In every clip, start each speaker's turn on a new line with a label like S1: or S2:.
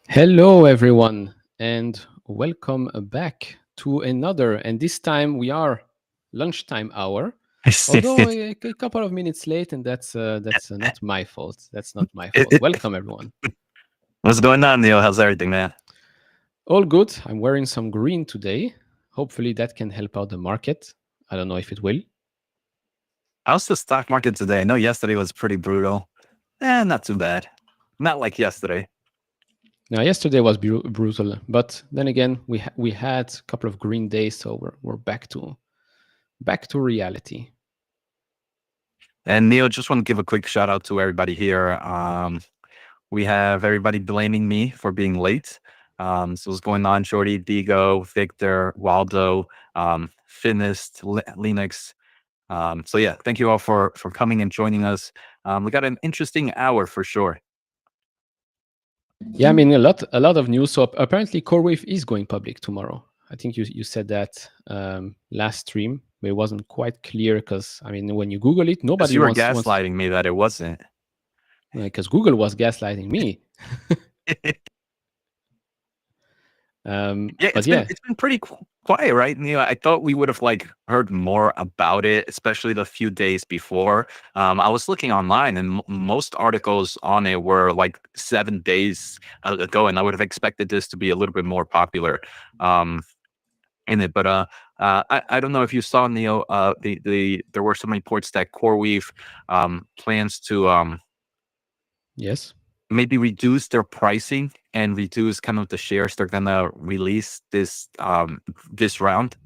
S1: Hello, everyone, and welcome back to another. And this time we are lunchtime hour. Although a couple of minutes late, and that's not my fault. That's not my fault. Welcome, everyone.
S2: What's going on, Neil? How's everything, man?
S1: All good. I'm wearing some green today. Hopefully that can help out the market. I don't know if it will.
S2: How's the stock market today? I know yesterday was pretty brutal. Not too bad. Not like yesterday.
S1: Now, yesterday was brutal, but then again, we had a couple of green days, so we're back to reality.
S2: And Neil, just want to give a quick shout out to everybody here. We have everybody blaming me for being late. So what's going on? Shorty, Digo, Victor, Waldo, Finist, Linux. So yeah, thank you all for coming and joining us. We got an interesting hour for sure.
S1: Yeah, I mean a lot of news. So apparently CoreWeave is going public tomorrow. I think you said that last stream, but it wasn't quite clear because I mean when you Google it, nobody.
S2: You were gaslighting me that it wasn't.
S1: Because Google was gaslighting me.
S2: It's been pretty quiet, right? Neil, I thought we would have heard more about it, especially the few days before. I was looking online, and most articles on it were 7 days ago, and I would have expected this to be a little bit more popular in it. But I don't know if you saw, Neil. There were some reports that CoreWeave plans to
S1: yes,
S2: maybe reduce their pricing and reduce kind of the shares they're gonna release this round.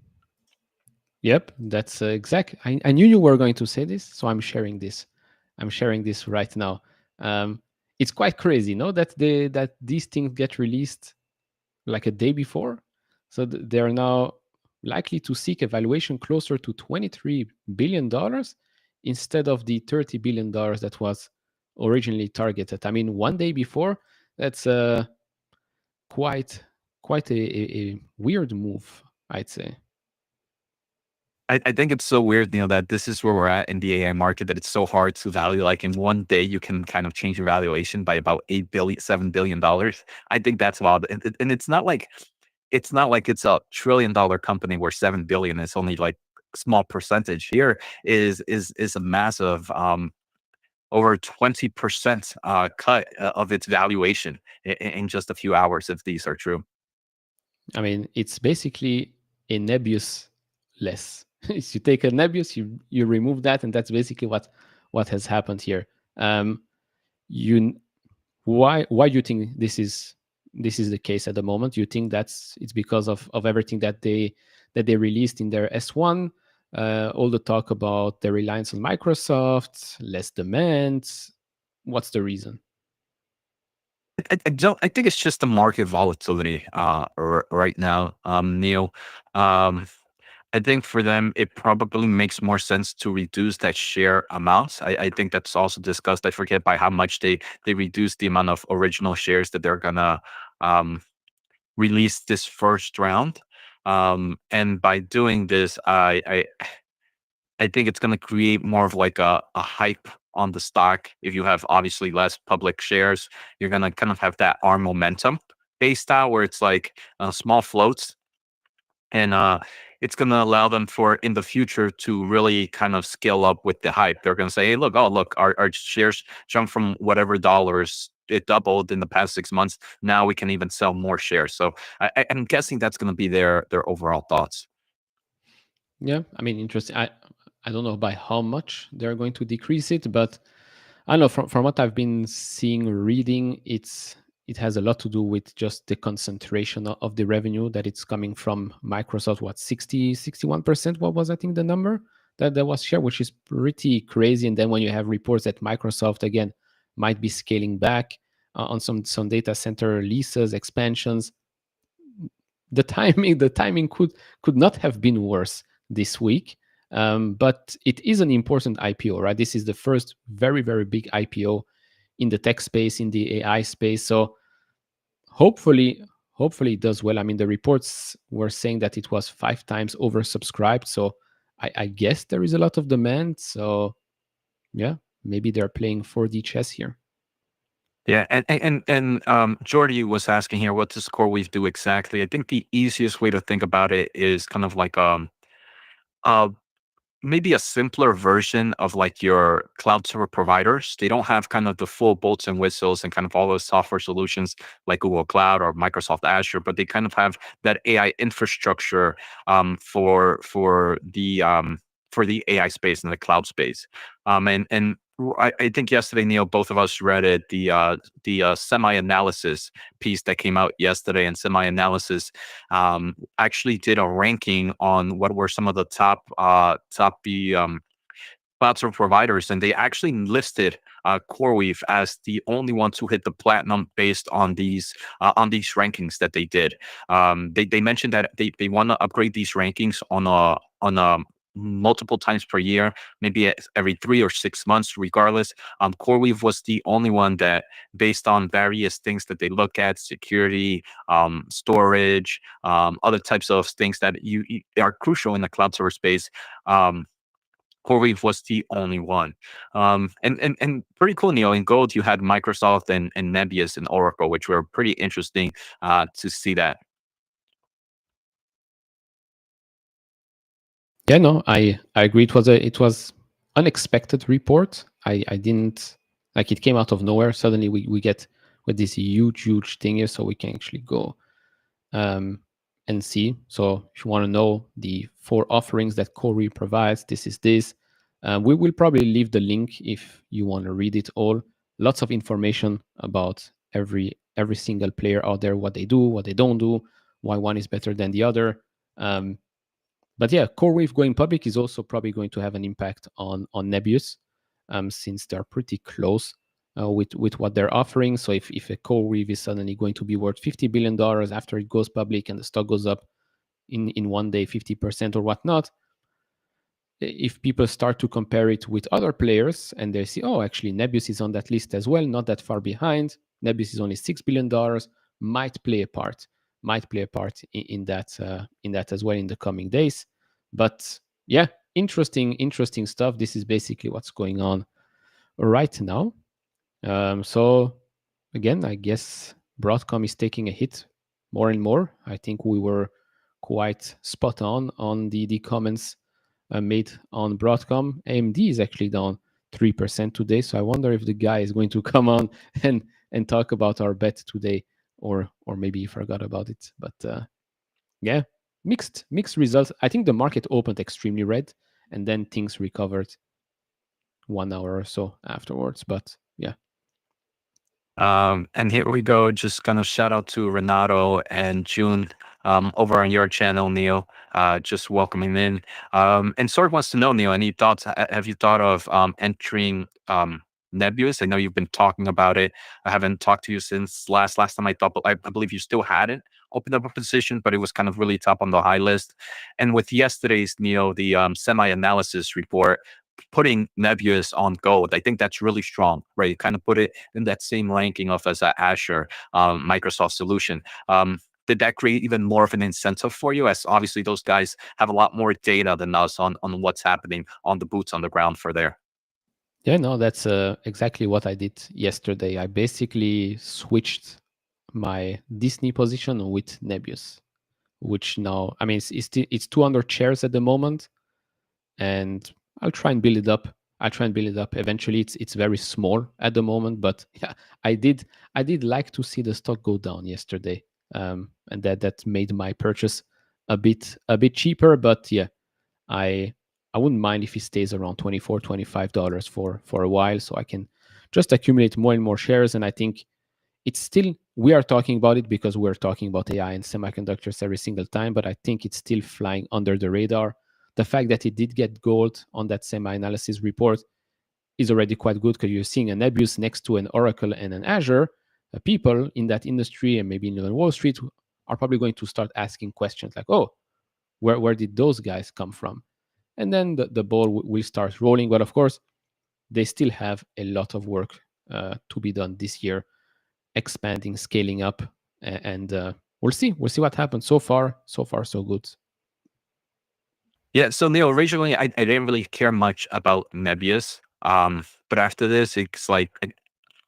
S1: Yep, that's exact. I knew you were going to say this, so I'm sharing this. I'm sharing this right now. It's quite crazy, no? That these things get released like a day before, so they are now likely to seek a valuation closer to $23 billion instead of the $30 billion that was originally targeted. I mean, one day before, that's quite a weird move, I'd say.
S2: I think it's so weird, that this is where we're at in the AI market, that it's so hard to value. In one day, you can kind of change your valuation by about $7 billion. I think that's wild. And it's not like it's a $1 trillion company where 7 billion is only a small percentage. Here is a massive over 20% cut of its valuation in just a few hours, if these are true.
S1: I mean, it's basically a Nebius less. If you take a Nebius, you remove that, and that's basically what has happened here. why do you think this is the case at the moment? Do you think it's because of everything that they released in their S1, all the talk about the reliance on Microsoft, less demand? What's the reason?
S2: I don't. I think it's just the market volatility right now, Neil. Um, I think for them, it probably makes more sense to reduce that share amount. I think that's also discussed. I forget by how much they reduce the amount of original shares that they're gonna um, release this first round. And by doing this, I think it's going to create more of like a hype on the stock. If you have obviously less public shares, you're going to kind of have that arm momentum based out where it's like small floats. And it's going to allow them for in the future to really kind of scale up with the hype. They're going to say, hey, look, oh, look, our shares jumped from whatever dollars. It doubled in the past 6 months. Now we can even sell more shares. So I'm guessing that's going to be their overall thoughts.
S1: Yeah, I mean, interesting. I don't know by how much they're going to decrease it, but I don't know from what I've been seeing, reading, it has a lot to do with just the concentration of the revenue that it's coming from Microsoft. What 61%? What was I think the number that was shared, which is pretty crazy. And then when you have reports that Microsoft again might be scaling back on some data center leases, expansions, the timing could not have been worse this week. But it is an important IPO, right? This is the first very, very big IPO in the tech space, in the AI space. So hopefully, hopefully it does well. I mean, the reports were saying that it was 5 times oversubscribed. So I guess there is a lot of demand. So yeah, maybe they're playing 4D chess here.
S2: Yeah, Jordy was asking here, what does CoreWeave do exactly? I think the easiest way to think about it is kind of like uh, maybe a simpler version of like your cloud server providers. They don't have kind of the full bolts and whistles and kind of all those software solutions like Google Cloud or Microsoft Azure, but they kind of have that AI infrastructure for the AI space and the cloud space. I think yesterday, Neil, both of us read it, the semi-analysis piece that came out yesterday, and semi-analysis actually did a ranking on what were some of the top cloud service providers, and they actually listed CoreWeave as the only ones who hit the platinum based on these rankings that they did. They mentioned that they want to upgrade these rankings on a multiple times per year, maybe every 3 or 6 months, regardless. CoreWeave was the only one that, based on various things that they look at, security, storage, other types of things that you are crucial in the cloud server space. CoreWeave was the only one. And pretty cool, Neil. In gold, you had Microsoft and Nebius and Oracle, which were pretty interesting to see that.
S1: Yeah, no, I agree. It was unexpected report. I didn't like it came out of nowhere. Suddenly we get with this huge thing here, so we can actually go and see. So if you want to know the 4 offerings that CoreWeave provides, this is this. We will probably leave the link if you want to read it all. Lots of information about every single player out there, what they do, what they don't do, why one is better than the other. But yeah, CoreWeave going public is also probably going to have an impact on Nebius, since they're pretty close with what they're offering. So if a CoreWeave is suddenly going to be worth $50 billion after it goes public and the stock goes up in one day 50% or whatnot, if people start to compare it with other players and they see, oh, actually Nebius is on that list as well, not that far behind. Nebius is only $6 billion, might play a part, in that as well in the coming days. But yeah, interesting stuff. This is basically what's going on right now. So again, I guess Broadcom is taking a hit more and more. I think we were quite spot on the comments made on Broadcom. AMD is actually down 3% today. So I wonder if the guy is going to come on and talk about our bet today, or maybe he forgot about it. But yeah, mixed results. I think the market opened extremely red, and then things recovered 1 hour or so afterwards. But yeah.
S2: And here we go. Just kind of shout out to Renato and June over on your channel, Neil. Just welcoming in. And Sword wants to know, Neil, any thoughts? Have you thought of entering Nebius? I know you've been talking about it. I haven't talked to you since last time I thought, but I believe you still hadn't opened up a position, but it was kind of really top on the high list. And with yesterday's, Neil, the semi-analysis report, putting Nebius on gold, I think that's really strong, right? Kind of put it in that same ranking of as a Azure Microsoft solution. Did that create even more of an incentive for you? As obviously those guys have a lot more data than us on what's happening on the boots on the ground for there.
S1: Yeah, no, that's exactly what I did yesterday. I basically switched my Disney position with Nebius, which now, I mean, it's 200 shares at the moment, and I'll try and build it up. I'll try and build it up. Eventually, it's very small at the moment, but yeah, I did like to see the stock go down yesterday, and that made my purchase a bit cheaper. But yeah, I I wouldn't mind if it stays around $24, $25 for a while, so I can just accumulate more and more shares. And I think it's still, we are talking about it because we're talking about AI and semiconductors every single time, but I think it's still flying under the radar. The fact that it did get gold on that semi-analysis report is already quite good, because you're seeing a Nebius next to an Oracle and an Azure. People in that industry and maybe in Wall Street are probably going to start asking questions like, oh, where did those guys come from? And then the ball will start rolling. But of course, they still have a lot of work to be done this year, expanding, scaling up, and we'll see. We'll see what happens. So far, so good.
S2: Yeah, so Neil, originally I didn't really care much about Nebius. But after this, it's like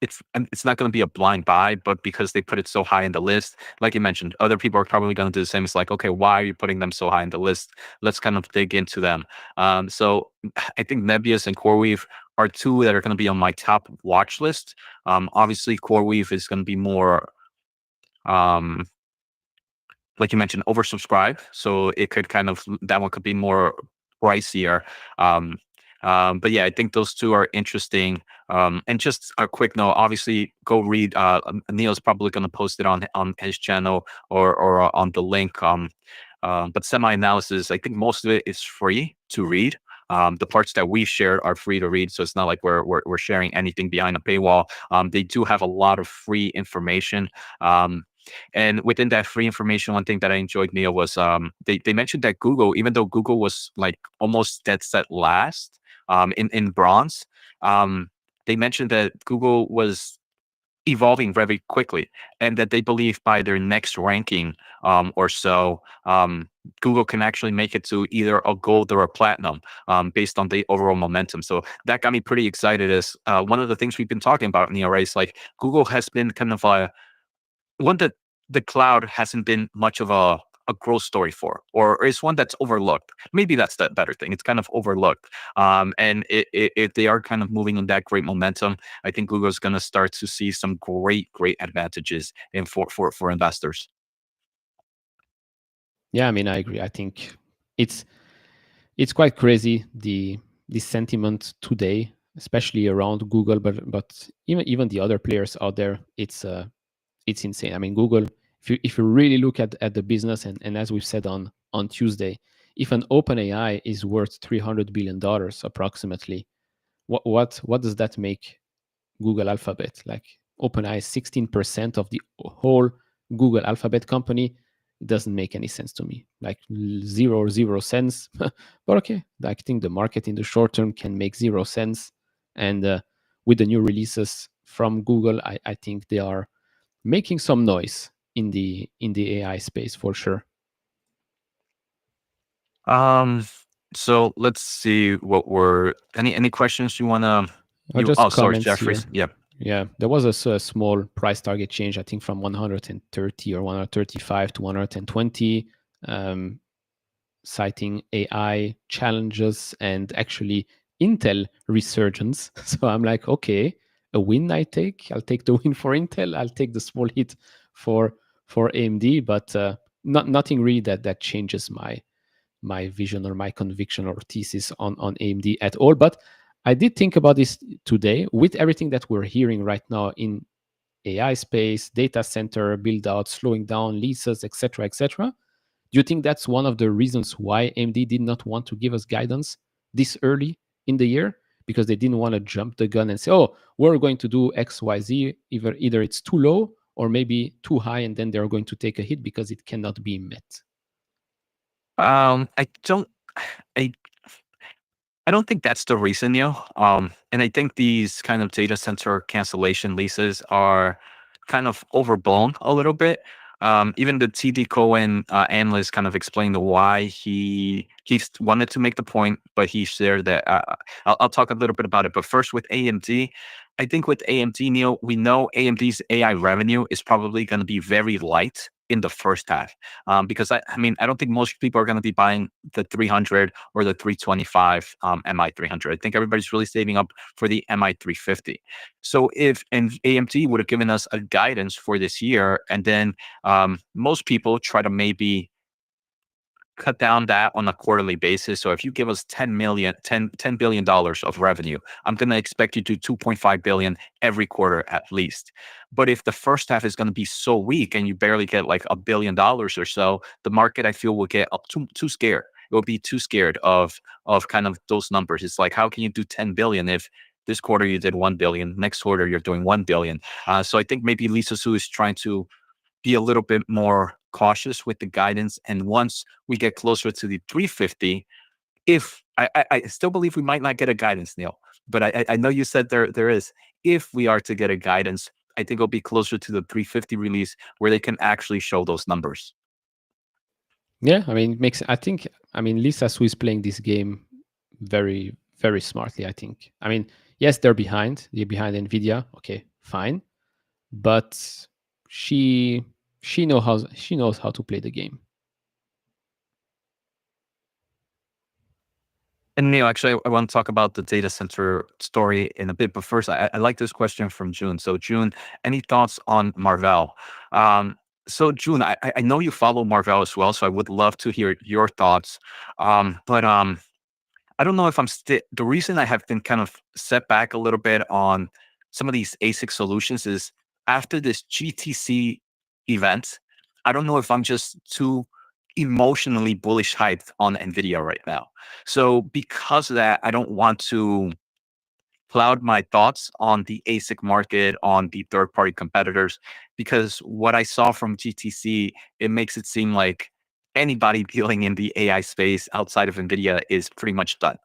S2: it's not going to be a blind buy, but because they put it so high in the list, like you mentioned, other people are probably going to do the same. It's like, okay, why are you putting them so high in the list? Let's kind of dig into them. So I think Nebius and CoreWeave are two that are going to be on my top watch list. Obviously, CoreWeave is going to be more. Um, like you mentioned, oversubscribed. So it could kind of, that one could be more pricier. Um, but yeah, I think those two are interesting. And just a quick note, obviously go read, Neil's probably going to post it on his channel or on the link. But semi-analysis, I think most of it is free to read. The parts that we shared are free to read, so it's not like we're sharing anything behind a paywall. They do have a lot of free information. Um, and within that free information, one thing that I enjoyed, Neil, was they mentioned that Google, even though Google was like almost dead set last in bronze, um, they mentioned that Google was evolving very quickly, and that they believe by their next ranking or so, Google can actually make it to either a gold or a platinum based on the overall momentum. So that got me pretty excited. As one of the things we've been talking about, Neil, right? It's like Google has been kind of a one that the cloud hasn't been much of a growth story for, or is one that's overlooked. Maybe that's the better thing. It's kind of overlooked. And if they are kind of moving on that great momentum, I think Google's going to start to see some great advantages in for investors.
S1: Yeah, I mean, I agree. I think it's it's quite crazy, the sentiment today, especially around Google, but even the other players out there. It's insane. I mean, Google. If you really look at the business, and as we've said on Tuesday, if an OpenAI is worth $300 billion approximately, what does that make Google Alphabet? Like, OpenAI is 16% of the whole Google Alphabet company. It doesn't make any sense to me. Like, zero cents. But okay, I think the market in the short term can make 0 cents. And with the new releases from Google, I think they are making some noise in the AI space for sure.
S2: Um, so let's see what were any questions you wanna
S1: Or
S2: you.
S1: just
S2: Oh, sorry,
S1: comments here.
S2: Jeffries. Yep.
S1: Yeah, there was a small price target change, I think from 130 or 135 to 120, um, citing AI challenges and actually Intel resurgence. So I'm like, okay, a win I take. I'll take the win for Intel. I'll take the small hit for AMD, but nothing really that changes my vision or my conviction or thesis on AMD at all. But I did think about this today with everything that we're hearing right now AI space, data center build out, slowing down leases, etc., etc. Do you think that's one of the reasons why AMD did not want to give us guidance this early in the year? Because they didn't want to jump the gun and say, oh, we're going to do X, Y, Z. Either it's too low or maybe too high, and then they're going to take a hit because it cannot be met.
S2: I don't. I I don't think that's the reason, and I think these kind of data center cancellation leases are kind of overblown a little bit. Even the TD Cohen analyst kind of explained why he wanted to make the point, but he shared that. I'll talk a little bit about it. But first, with AMD, I think with AMD, Neil, we know AMD's AI revenue is probably going to be very light in the first half, because I mean, I don't think most people are going to be buying the 300 or the 325 MI 300. I think everybody's really saving up for the MI 350. So if and AMD would have given us a guidance for this year, and then most people try to maybe cut down that on a quarterly basis. So if you give us $10 billion of revenue, I'm going to expect you to do 2.5 billion every quarter at least. But if the first half is going to be so weak and you barely get like $1 billion or so, the market, I feel, will get up too scared. It will be too scared of kind of those numbers. It's like, how can you do 10 billion if this quarter you did 1 billion, next quarter you're doing 1 billion? So I think maybe Lisa Su is trying to be a little bit more cautious with the guidance. And once we get closer to the 350, if I still believe we might not get a guidance, Neil, but I know you said there is. If we are to get a guidance, I think it'll be closer to the 350 release where they can actually show those numbers.
S1: Yeah, I mean, it makes. I mean, Lisa Su is playing this game very, very smartly. I think. I mean, yes, they're behind. They're behind Nvidia. Okay, fine, but she she knows how to play the game.
S2: And Neil, actually, I want to talk about the data center story in a bit. But first, I like this question from June. So, June, any thoughts on Marvell? So, June, I know you follow Marvell as well, so I would love to hear your thoughts. But I don't know if I'm still. The reason I have been kind of set back a little bit on some of these ASIC solutions is after this GTC event, I don't know if I'm just too emotionally bullish hyped on Nvidia right now. So because of that, I don't want to cloud my thoughts on the ASIC market, on the third party competitors, because what I saw from GTC, it makes it seem like anybody dealing in the AI space outside of NVIDIA is pretty much done.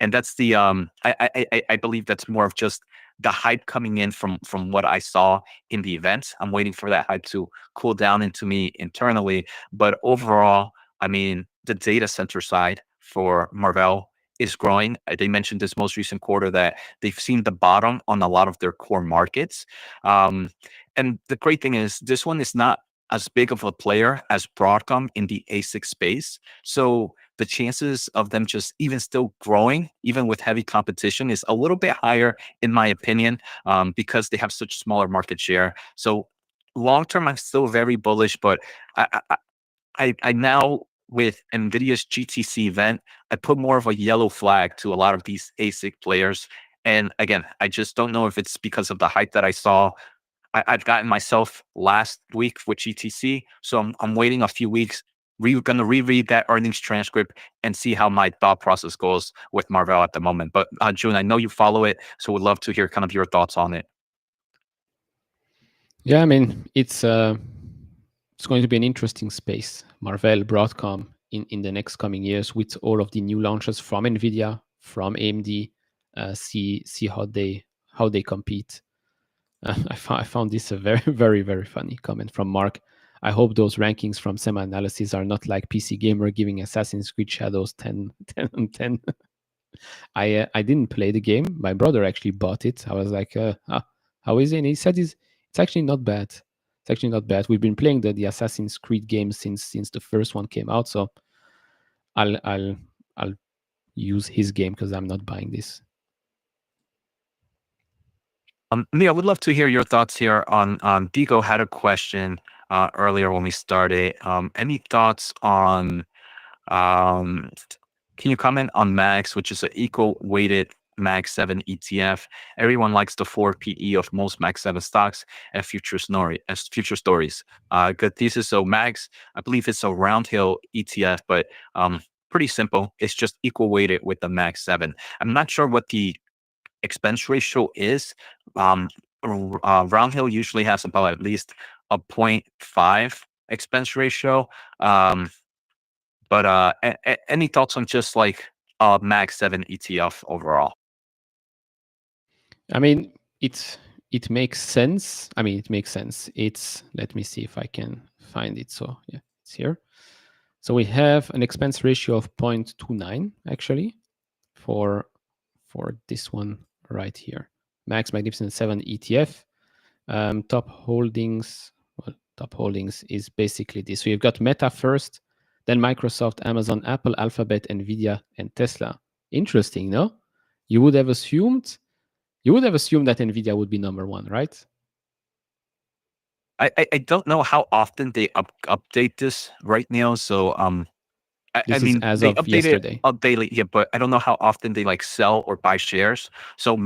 S2: And that's the I believe that's more of just the hype coming in from what I saw in the event. I'm waiting for that hype to cool down into me internally. But overall, I mean, the data center side for Marvell is growing. They mentioned this most recent quarter that they've seen the bottom on a lot of their core markets. Um, and the great thing is, this one is not as big of a player as Broadcom in the ASIC space. So the chances of them just even still growing, even with heavy competition, is a little bit higher, in my opinion, because they have such smaller market share. So long term, I'm still very bullish, but I, I now, with NVIDIA's GTC event, I put more of a yellow flag to a lot of these ASIC players. And again, I just don't know if it's because of the hype that I saw. I've gotten myself last week with GTC, so I'm waiting a few weeks. We're going to reread that earnings transcript and see how my thought process goes with Marvell at the moment. But June, I know you follow it, so would love to hear kind of your thoughts on it.
S1: Yeah, I mean, it's going to be an interesting space. Marvell, Broadcom in the next coming years with all of the new launches from Nvidia, from AMD. See how they compete. I found this a very, very, very funny comment from Mark. I hope those rankings from Semi Analysis are not like PC Gamer giving Assassin's Creed Shadows 10, 10 on 10. I didn't play the game. My brother actually bought it. I was like, how is it? And he said it's actually not bad. It's actually not bad. We've been playing the Assassin's Creed games since the first one came out. So I'll use his game because I'm not buying this.
S2: Neil, I would love to hear your thoughts here on Digo had a question earlier when we started. Any thoughts on can you comment on Max, which is an equal weighted Mag 7 ETF. Everyone likes the 4 PE of most Mag 7 stocks and future stories. Good thesis. So Mags, I believe it's a round hill ETF, but pretty simple. It's just equal weighted with the Mag 7. I'm not sure what the expense ratio is. Um, Roundhill usually has about at least a zero point 0.5 expense ratio. Um, but any thoughts on just like Mag 7 ETF overall?
S1: I mean, it makes sense. I mean, it makes sense. It's, let me see if I can find it. So yeah, it's here. So we have an expense ratio of 0.29 actually for this one right here. Max Magnificent 7 ETF. Top holdings. Well, top holdings is basically this. So you've got Meta first, then Microsoft, Amazon, Apple, Alphabet, Nvidia, and Tesla. Interesting, no? You would have assumed that Nvidia would be number one, right?
S2: I don't know how often they update this right now. So I
S1: This is
S2: mean,
S1: as
S2: they
S1: of
S2: update it
S1: yesterday.
S2: daily, yeah, but I don't know how often they like sell or buy shares. So,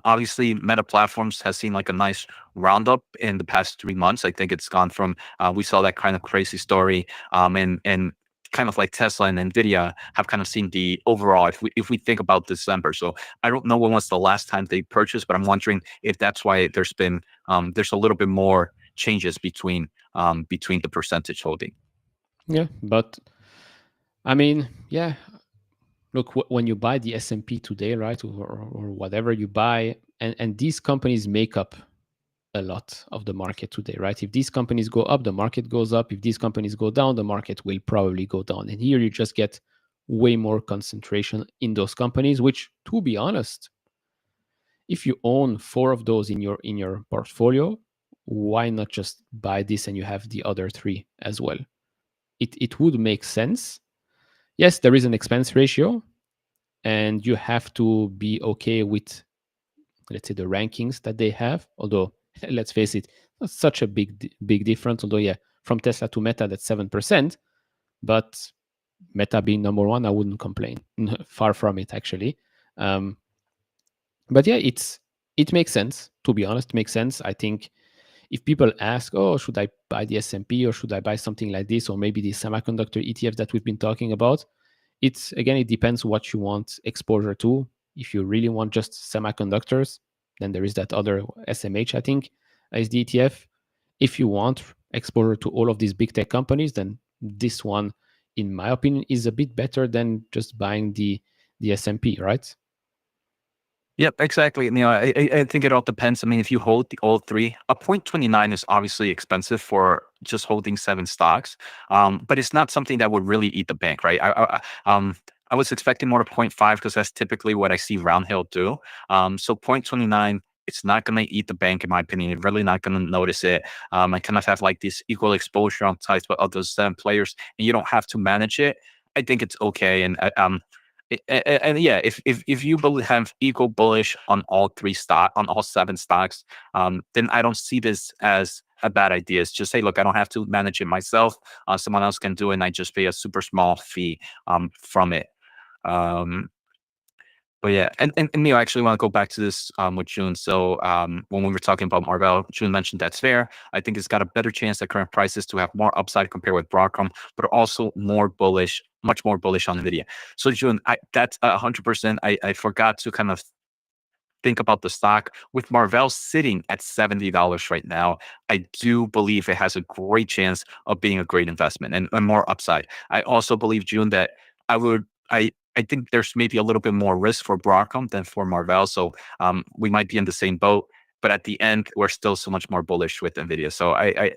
S2: obviously, Meta Platforms has seen like a nice roundup in the past 3 months. I think it's gone from we saw that kind of crazy story, and kind of like Tesla and Nvidia have kind of seen the overall. If we think about December, so I don't know when was the last time they purchased, but I'm wondering if that's why there's a little bit more changes between the percentage holding.
S1: Yeah, but I mean, yeah. Look, when you buy the S&P today, right, or whatever you buy, and these companies make up a lot of the market today, right? If these companies go up, the market goes up. If these companies go down, the market will probably go down. And here you just get way more concentration in those companies, which, to be honest, if you own four of those in your portfolio, why not just buy this and you have the other three as well? It would make sense. Yes, there is an expense ratio, and you have to be okay with, let's say, the rankings that they have. Although, let's face it, not such a big difference. Although, yeah, from Tesla to Meta, that's 7%. But Meta being number one, I wouldn't complain. Far from it, actually. Um, but yeah, it makes sense. To be honest, makes sense. I think if people ask, oh, should I buy the S&P or should I buy something like this, or maybe the semiconductor ETFs that we've been talking about, it's, again, it depends what you want exposure to. If you really want just semiconductors, then there is that other SMH, I think, is the ETF. If you want exposure to all of these big tech companies, then this one, in my opinion, is a bit better than just buying the S&P, right?
S2: Yep, exactly. I think it all depends. I mean, if you hold all three, a 0.29 is obviously expensive for just holding 7 stocks, but it's not something that would really eat the bank, right? I was expecting more to 0.5 because that's typically what I see Roundhill do. So 0.29, it's not going to eat the bank, in my opinion. You're really not going to notice it. I kind of have like this equal exposure on sites with other 7 players, and you don't have to manage it. I think it's okay. And yeah, if you have equal bullish on all 7 stocks, then I don't see this as a bad idea. It's just, hey, look, I don't have to manage it myself. Someone else can do it, and I just pay a super small fee from it. Um, but yeah, and Neil, I actually want to go back to this with June. So when we were talking about Marvell, June mentioned that's fair. I think it's got a better chance at current prices to have more upside compared with Broadcom, but also more bullish, much more bullish on Nvidia. So June, that's 100%. I forgot to kind of think about the stock with Marvell sitting at $70 right now. I do believe it has a great chance of being a great investment and more upside. I also believe, June, that I would I think there's maybe a little bit more risk for Broadcom than for Marvell. So we might be in the same boat, but at the end, we're still so much more bullish with Nvidia. So I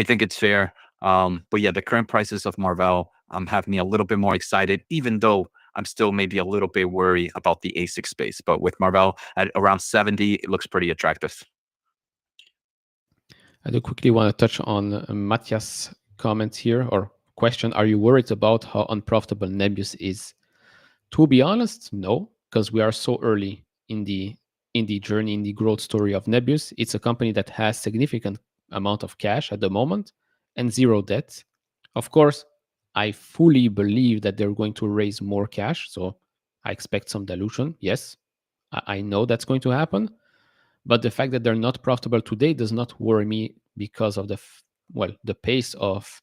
S2: think it's fair. But yeah, the current prices of Marvell have me a little bit more excited, even though I'm still maybe a little bit worried about the ASIC space. But with Marvell at around 70, it looks pretty attractive.
S1: I do quickly want to touch on Matthias' comments here, or question. Are you worried about how unprofitable Nebius is? To be honest, no, because we are so early in the journey, in the growth story of Nebius. It's a company that has significant amount of cash at the moment and zero debt. Of course, I fully believe that they're going to raise more cash. So I expect some dilution. Yes, I know that's going to happen. But the fact that they're not profitable today does not worry me because of the pace of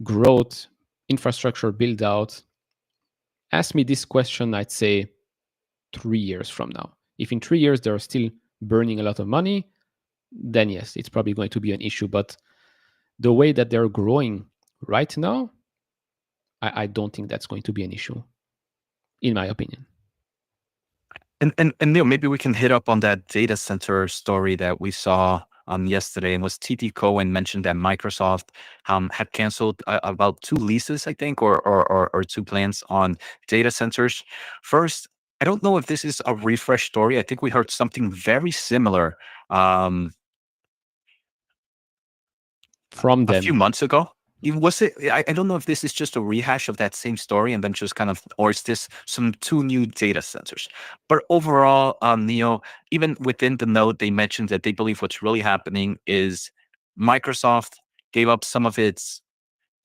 S1: growth, infrastructure build out. Ask me this question, I'd say 3 years from now. If in 3 years they're still burning a lot of money, then yes, it's probably going to be an issue. But the way that they're growing right now, I don't think that's going to be an issue, in my opinion.
S2: And Neil, maybe we can hit up on that data center story that we saw yesterday. And was TT Cohen mentioned that Microsoft had canceled about 2 leases, I think, or 2 plans on data centers. First, I don't know if this is a refresh story. I think we heard something very similar um,
S1: From
S2: a few
S1: them.
S2: months ago. Was it? I don't know if this is just a rehash of that same story, and then just kind of, or is this some 2 new data centers? But overall, Neo, even within the note, they mentioned that they believe what's really happening is Microsoft gave up some of its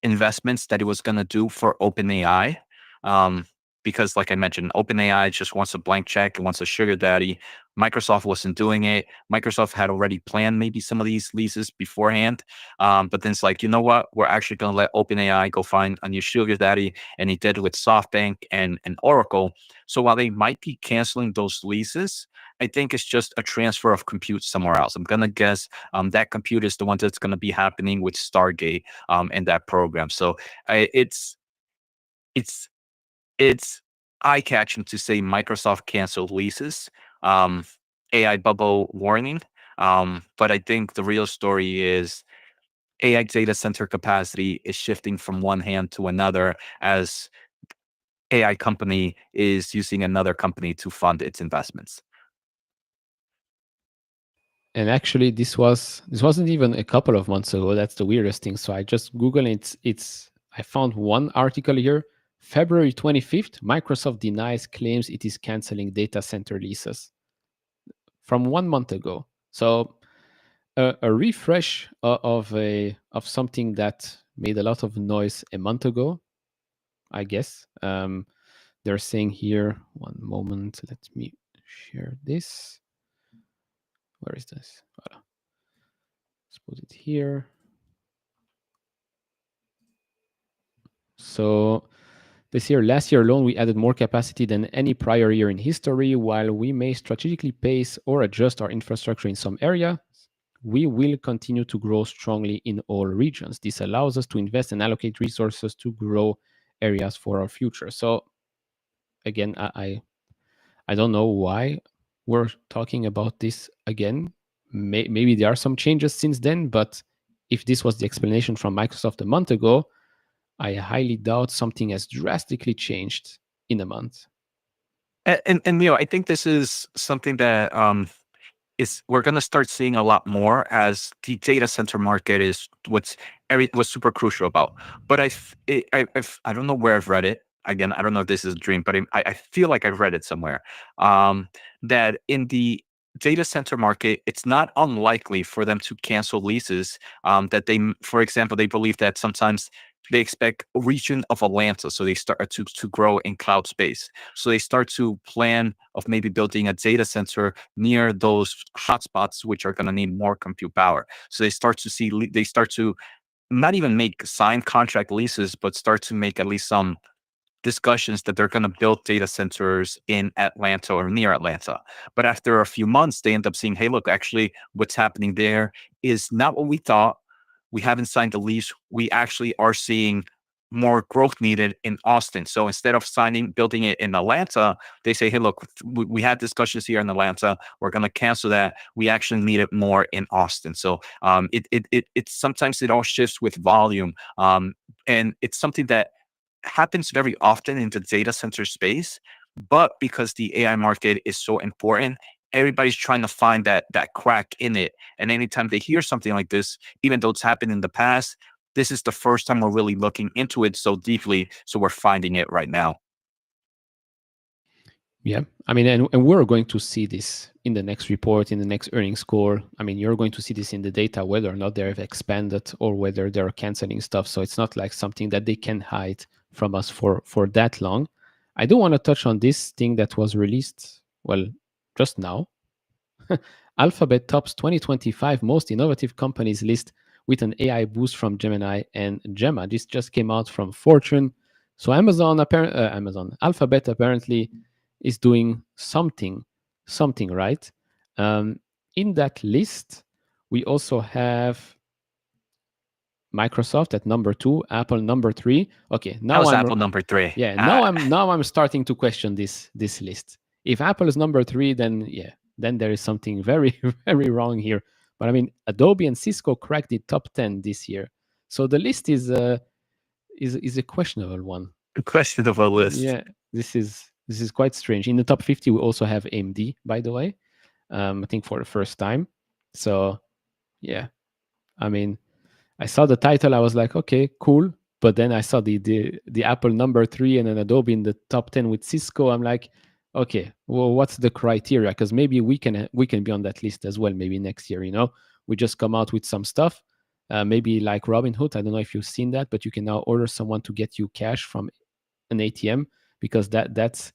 S2: investments that it was going to do for OpenAI. Um, because, like I mentioned, OpenAI just wants a blank check, it wants a sugar daddy. Microsoft wasn't doing it. Microsoft had already planned maybe some of these leases beforehand. But then it's like, you know what? We're actually going to let OpenAI go find a new sugar daddy. And he did it with SoftBank and Oracle. So while they might be canceling those leases, I think it's just a transfer of compute somewhere else. I'm going to guess that compute is the one that's going to be happening with Stargate in that program. So it's it's eye catching to say Microsoft canceled leases. Um, AI bubble warning. But I think the real story is AI data center capacity is shifting from one hand to another as AI company is using another company to fund its investments.
S1: And actually, this wasn't even a couple of months ago. That's the weirdest thing. So I just Googled it. I found one article here. February 25th, Microsoft denies claims it is canceling data center leases from 1 month ago. So a refresh of something that made a lot of noise a month ago, I guess. They're saying here, one moment, let me share this. Where is this? Voilà. Let's put it here. So this year, last year alone, we added more capacity than any prior year in history. While we may strategically pace or adjust our infrastructure in some area, we will continue to grow strongly in all regions. This allows us to invest and allocate resources to grow areas for our future. So again, I don't know why we're talking about this again. Maybe there are some changes since then, but if this was the explanation from Microsoft a month ago, I highly doubt something has drastically changed in a month.
S2: And Neil, I think this is something that is we're going to start seeing a lot more as the data center market is what's super crucial about. But I don't know where I've read it. Again, I don't know if this is a dream, but I feel like I've read it somewhere. That in the data center market, it's not unlikely for them to cancel leases. That for example, they believe that sometimes they expect a region of Atlanta, so they start to grow in cloud space. So they start to plan of maybe building a data center near those hotspots, which are going to need more compute power. So they start to not even make signed contract leases, but start to make at least some discussions that they're going to build data centers in Atlanta or near Atlanta. But after a few months, they end up seeing, hey, look, actually, what's happening there is not what we thought. We haven't signed the lease. We actually are seeing more growth needed in Austin. So instead of building it in Atlanta, they say, hey, look, we had discussions here in Atlanta. We're going to cancel that. We actually need it more in Austin. So it's sometimes it all shifts with volume. And it's something that happens very often in the data center space, but because the AI market is so important, everybody's trying to find that crack in it. And anytime they hear something like this, even though it's happened in the past, this is the first time we're really looking into it so deeply. So we're finding it right now.
S1: Yeah. I mean, and we're going to see this in the next report, in the next earnings call. I mean, you're going to see this in the data, whether or not they've expanded or whether they're canceling stuff. So it's not like something that they can hide from us for that long. I do want to touch on this thing that was released, well, just now. Alphabet tops 2025 most innovative companies list with an AI boost from Gemini and Gemma. This just came out from Fortune. So Alphabet apparently is doing something right. Um, in that list, we also have Microsoft at number 2, Apple number 3. Okay, now
S2: How's
S1: I'm
S2: Apple number 3?
S1: yeah, now I'm starting to question this list. If Apple is number 3, then yeah, then there is something very very wrong here. But I mean, Adobe and Cisco cracked the top 10 this year, so the list is a questionable one.
S2: Questionable list.
S1: Yeah, this is quite strange. In the top 50, we also have AMD, by the way. I think for the first time. So yeah, I mean, I saw the title, I was like, okay, cool. But then I saw the Apple number 3 and then Adobe in the top 10 with Cisco. I'm like, okay, well, what's the criteria? Because maybe we can be on that list as well. Maybe next year, we just come out with some stuff. Maybe like Robinhood. I don't know if you've seen that, but you can now order someone to get you cash from an ATM, because that's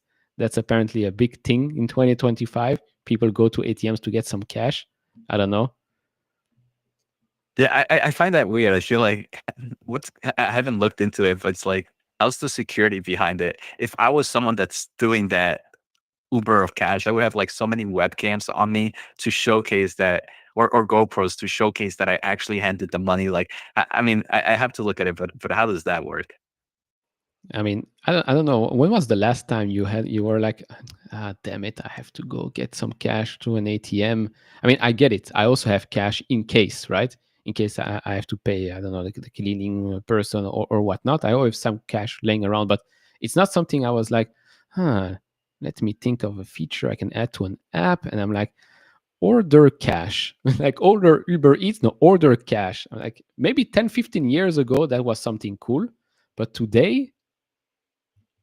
S1: apparently a big thing in 2025. People go to ATMs to get some cash. I don't know.
S2: Yeah, I find that weird. I feel like I haven't looked into it, but it's like, how's the security behind it? If I was someone that's doing that Uber of cash, I would have like so many webcams on me to showcase that, or GoPros to showcase that I actually handed the money. Like, I mean, I have to look at it, but how does that work?
S1: I mean, I don't know. When was the last time you were like, damn it, I have to go get some cash to an ATM? I mean, I get it. I also have cash in case, right? In case I have to pay, I don't know, the cleaning person or whatnot. I always have some cash laying around, but it's not something I was like, let me think of a feature I can add to an app. And I'm like, order cash, like order Uber Eats, no, order cash. I'm like, maybe 10, 15 years ago, that was something cool. But today,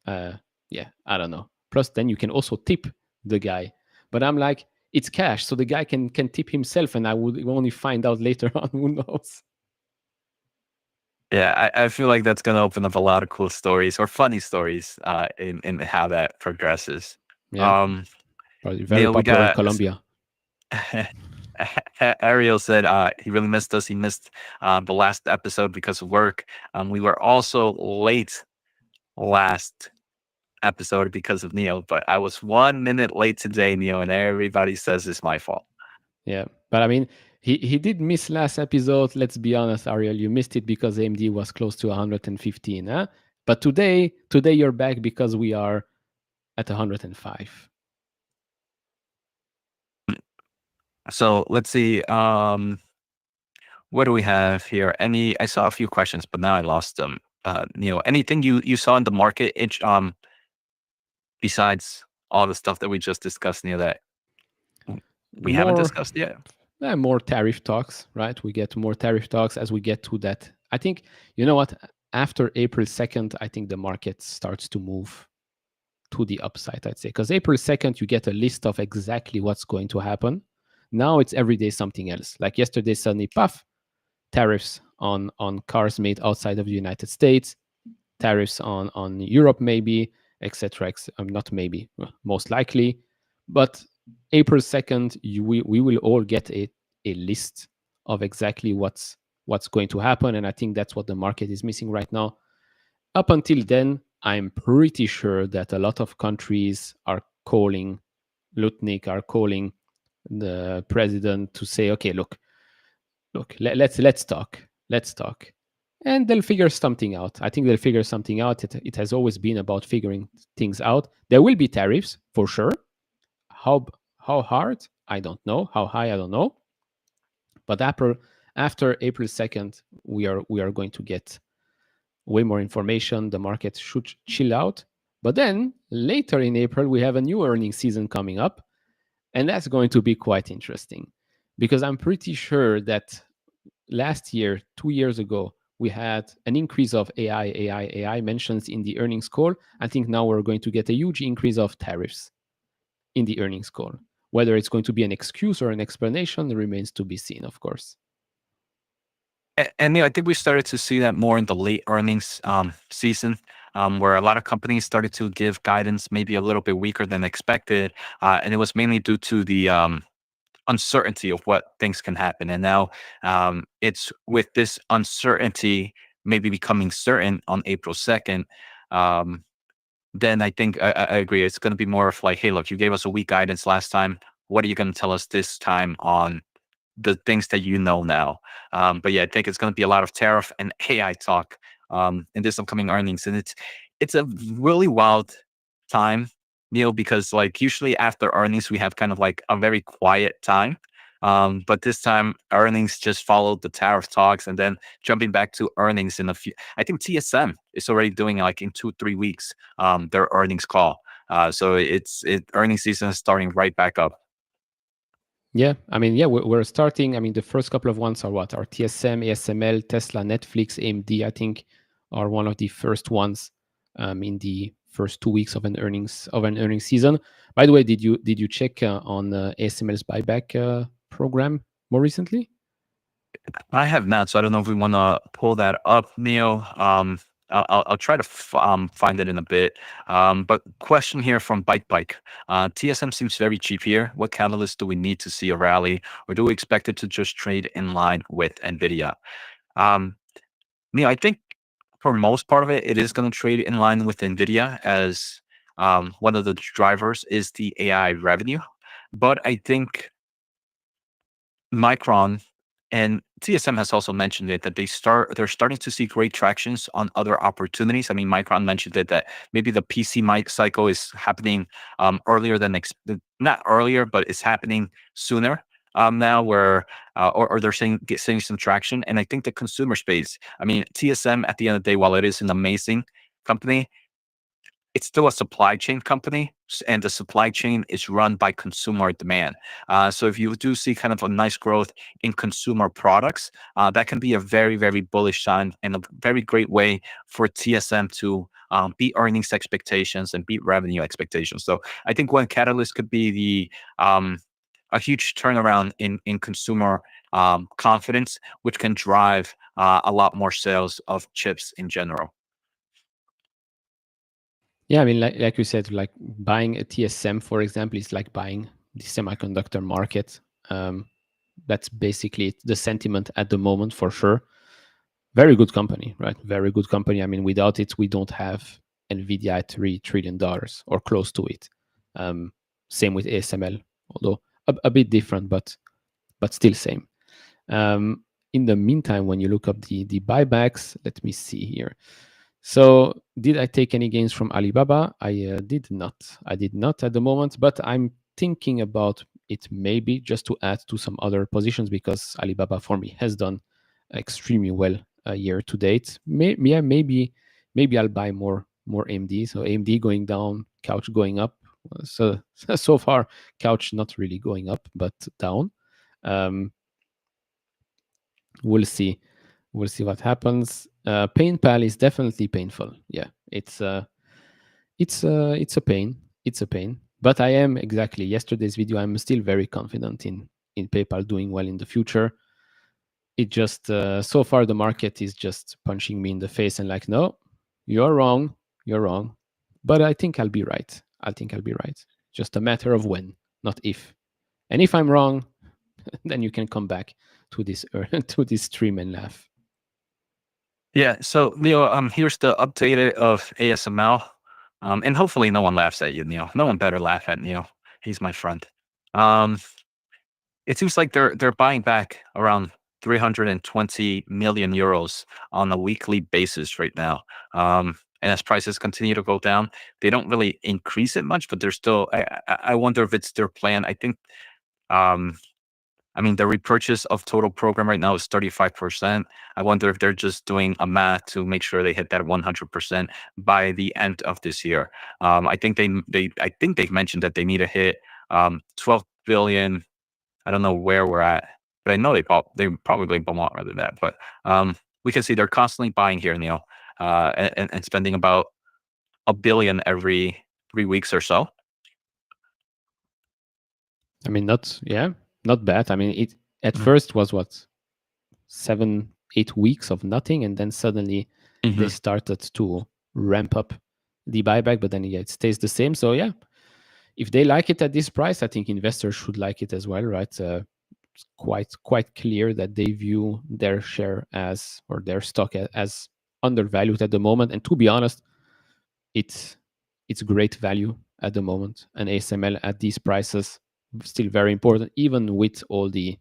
S1: uh yeah, I don't know. Plus then you can also tip the guy, but I'm like, it's cash, so the guy can tip himself, and I would only find out later on. Who knows?
S2: Yeah, I feel like that's gonna open up a lot of cool stories or funny stories in how that progresses.
S1: Yeah,
S2: Um,
S1: probably very
S2: Neil, we
S1: popular in
S2: got
S1: Colombia.
S2: Ariel said he really missed us. He missed the last episode because of work. We were also late last episode because of Neo, but I was 1 minute late today, Neo, and everybody says it's my fault.
S1: Yeah, but I mean, he did miss last episode. Let's be honest, Ariel, you missed it because AMD was close to 115, huh? But today you're back because we are at 105.
S2: So let's see. What do we have here? I saw a few questions, but now I lost them. Neo, anything you saw in the market, besides all the stuff that we just discussed, Neo, that we haven't
S1: More
S2: discussed yet?
S1: more tariff talks, right? We get more tariff talks as we get to that. I think, you know what? After April 2nd, I think the market starts to move to the upside, I'd say. Because April 2nd, you get a list of exactly what's going to happen. Now it's every day something else. Like yesterday, suddenly, puff, tariffs on cars made outside of the United States, tariffs on Europe, maybe, etc. Not maybe, most likely. But April 2nd, we will all get a list of exactly what's going to happen. And I think that's what the market is missing right now. Up until then, I'm pretty sure that a lot of countries are calling Lutnick, are calling the president to say, okay, let's talk. Let's talk. And they'll figure something out. I think they'll figure something out. It has always been about figuring things out. There will be tariffs for sure. How how hard? I don't know. How high? I don't know. But after April 2nd, we are going to get way more information. The market should chill out. But then later in April, we have a new earnings season coming up. And that's going to be quite interesting, because I'm pretty sure that last year, 2 years ago, we had an increase of AI mentions in the earnings call. I think now we're going to get a huge increase of tariffs in the earnings call. Whether it's going to be an excuse or an explanation remains to be seen, of course.
S2: And Neil, I think we started to see that more in the late earnings season. where a lot of companies started to give guidance maybe a little bit weaker than expected, and it was mainly due to the uncertainty of what things can happen. And now it's with this uncertainty maybe becoming certain on April 2nd. Um, then I think I agree. It's going to be more of like, hey, look, you gave us a weak guidance last time. What are you going to tell us this time on the things that you know now? But yeah, I think it's going to be a lot of tariff and AI talk in this upcoming earnings, and it's a really wild time, Neil, because like usually after earnings we have kind of like a very quiet time. But this time earnings just followed the tariff talks, and then jumping back to earnings in a few. I think TSM is already doing like in 2 3 weeks their earnings call. So earnings season is starting right back up.
S1: Yeah, I mean, yeah, we're starting. I mean, the first couple of ones are what? Are TSM, ASML, Tesla, Netflix, AMD, I think, are one of the first ones in the first 2 weeks of an earnings season. By the way, did you check on ASML's buyback program more recently?
S2: I have not, so I don't know if we want to pull that up, Neil. I'll try to find it in a bit. But question here from Bike. TSM seems very cheap here. What catalyst do we need to see a rally, or do we expect it to just trade in line with Nvidia? Um, Neil, I think for most part of it, it is going to trade in line with Nvidia, as one of the drivers is the AI revenue. But I think Micron and TSM has also mentioned it, that they're starting to see great tractions on other opportunities. I mean, Micron mentioned it, that maybe the PC mic cycle is happening earlier than not earlier, but it's happening sooner now, where or they're seeing some traction. And I think the consumer space. I mean, TSM at the end of the day, while it is an amazing company, it's still a supply chain company, and the supply chain is run by consumer demand. So if you do see kind of a nice growth in consumer products, that can be a very, very bullish sign, and a very great way for TSM to beat earnings expectations and beat revenue expectations. So I think one catalyst could be a huge turnaround in consumer confidence, which can drive a lot more sales of chips in general.
S1: Yeah, I mean, like you said, like buying a TSM, for example, is like buying the semiconductor market. That's basically the sentiment at the moment, for sure. Very good company, right? Very good company. I mean, without it, we don't have Nvidia at $3 trillion or close to it. Same with ASML, although a bit different, but still same. In the meantime, when you look up the buybacks, let me see here. So did I take any gains from Alibaba? I did not. I did not at the moment, but I'm thinking about it maybe just to add to some other positions, because Alibaba for me has done extremely well year to date. Maybe I'll buy more AMD. So AMD going down, Couch going up. So far, Couch not really going up, but down. We'll see. We'll see what happens. PainPal is definitely painful. Yeah, it's a pain. It's a pain. But I am exactly yesterday's video. I'm still very confident in PayPal doing well in the future. It just so far the market is just punching me in the face and like, no, you're wrong. You're wrong. But I think I'll be right. I think I'll be right. Just a matter of when, not if. And if I'm wrong, then you can come back to this to this stream and laugh.
S2: Yeah. So Leo, here's the update of ASML. And hopefully no one laughs at you, Neil. No one better laugh at Neil. He's my friend. Um, it seems like they're buying back around 320 million euros on a weekly basis right now. And as prices continue to go down, they don't really increase it much, but they're still. I wonder if it's their plan. I think. I mean, the repurchase of total program right now is 35%. I wonder if they're just doing a math to make sure they hit that 100% by the end of this year. I think I think they've mentioned that they need to hit 12 billion. I don't know where we're at, but I know they probably bought rather than that. But we can see they're constantly buying here, Neil, and spending about a billion every 3 weeks or so.
S1: I mean, not bad. I mean, it at first was what 7-8 weeks of nothing, and then suddenly they started to ramp up the buyback, but then yeah, it stays the same. So yeah, if they like it at this price, I think investors should like it as well, right? It's quite clear that they view their share as, or their stock as undervalued at the moment. And to be honest, it's great value at the moment. And ASML at these prices still very important, even with all the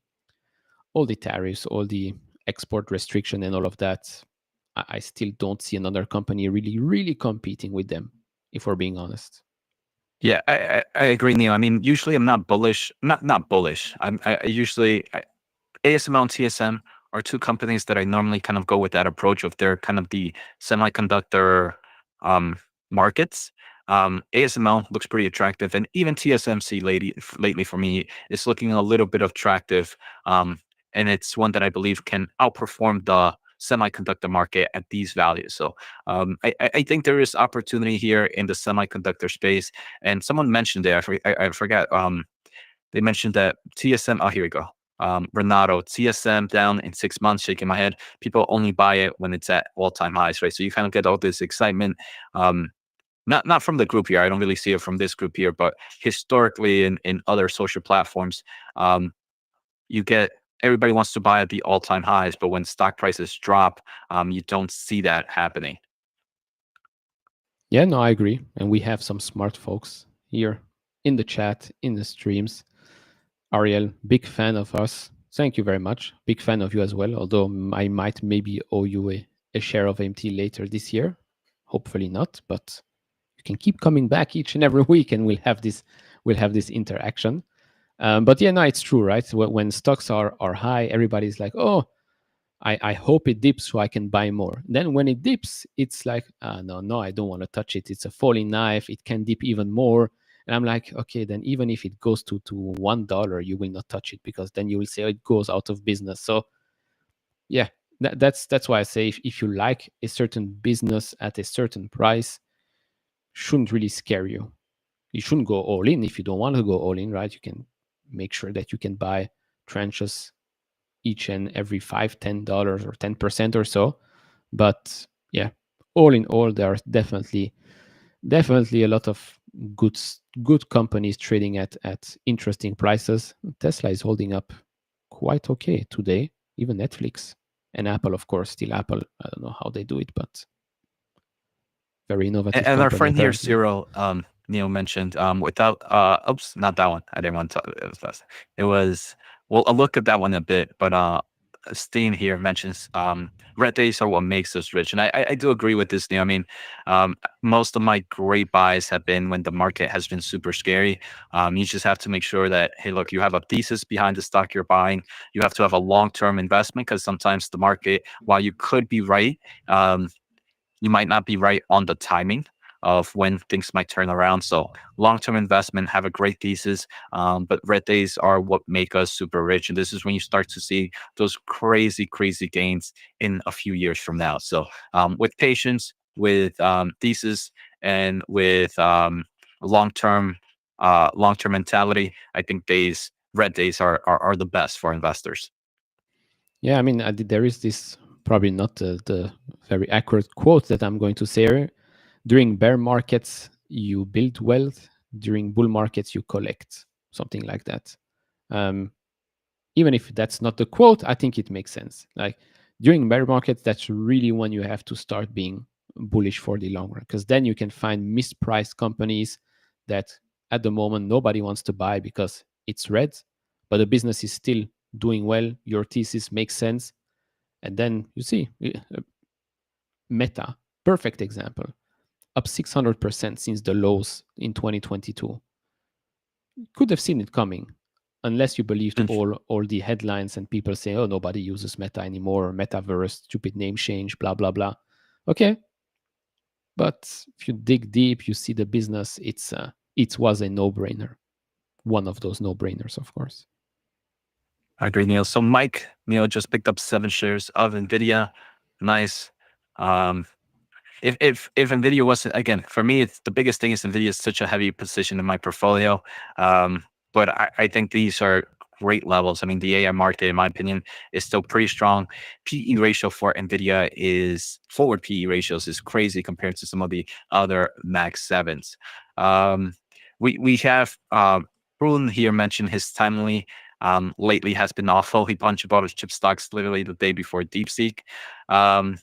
S1: tariffs, all the export restriction, and all of that. I still don't see another company really competing with them, if we're being honest.
S2: Yeah, I agree, Neil. I mean, usually I'm not bullish. Not bullish. I usually ASML and TSM are two companies that I normally kind of go with that approach of they're kind of the semiconductor um, markets. ASML looks pretty attractive, and even TSMC lately for me is looking a little bit attractive. And it's one that I believe can outperform the semiconductor market at these values. So I think there is opportunity here in the semiconductor space. And someone mentioned it. I forgot. They mentioned that TSM. Oh, here we go. Renato, TSM down in 6 months, shaking my head. People only buy it when it's at all-time highs, right? So you kind of get all this excitement. Not from the group here. I don't really see it from this group here, but historically in other social platforms, um, you get everybody wants to buy at the all-time highs, but when stock prices drop, you don't see that happening.
S1: Yeah, no, I agree. And we have some smart folks here in the chat, in the streams. Ariel, big fan of us. Thank you very much. Big fan of you as well. Although I might maybe owe you a share of AMT later this year. Hopefully not, but you can keep coming back each and every week, and we'll have this interaction. But yeah, no, it's true, right? When stocks are high, everybody's like, oh, I hope it dips so I can buy more. Then when it dips, it's like, no, I don't want to touch it. It's a falling knife. It can dip even more. And I'm like, okay, then even if it goes to $1, you will not touch it, because then you will say, oh, it goes out of business. So yeah, that's why I say, if you like a certain business at a certain price, shouldn't really scare you. You shouldn't go all in if you don't want to go all in, right? You can make sure that you can buy tranches each and every $5, $10 or 10% or so. But yeah, all in all, there are definitely a lot of good companies trading at interesting prices. Tesla is holding up quite okay today. Even Netflix and Apple, of course, still Apple. I don't know how they do it, but very innovative
S2: And our
S1: company
S2: friend here,
S1: apparently.
S2: Cyril, Neil mentioned, without, oops, not that one. I didn't want to, it was last. It was, well, I'll look at that one a bit, but Steen here mentions, red days are what makes us rich. And I do agree with this, Neil. I mean, most of my great buys have been when the market has been super scary. You just have to make sure that, hey, look, you have a thesis behind the stock you're buying. You have to have a long-term investment, because sometimes the market, while you could be right, you might not be right on the timing of when things might turn around. So long-term investment, have a great thesis. But red days are what make us super rich. And this is when you start to see those crazy gains in a few years from now. So with patience, with thesis, and with long-term mentality, I think red days are the best for investors.
S1: Yeah, I mean, there is this, probably not the very accurate quote that I'm going to say. During bear markets, you build wealth. During bull markets, you collect. Something like that. Um, Even if that's not the quote, I think it makes sense. Like during bear markets, that's really when you have to start being bullish for the long run, because then you can find mispriced companies that at the moment nobody wants to buy because it's red, but the business is still doing well. Your thesis makes sense. And then you see Meta, perfect example, up 600% since the lows in 2022. Could have seen it coming, unless you believed
S2: And
S1: all the headlines and people say, oh, nobody uses Meta anymore, metaverse, stupid name change, blah blah blah. Okay, but if you dig deep, you see the business. It was a no-brainer, one of those no-brainers, of course.
S2: I agree, Neil. So Mike, just picked up 7 shares of Nvidia. Nice. Um, if Nvidia wasn't, again, for me, it's the biggest thing is Nvidia is such a heavy position in my portfolio. But I think these are great levels. I mean, the AI market, in my opinion, is still pretty strong. PE ratio for Nvidia is forward PE ratios is crazy compared to some of the other Max sevens. Um, we have Brun here mentioned his timely lately has been awful. He punched about his chip stocks literally the day before DeepSeek. Um,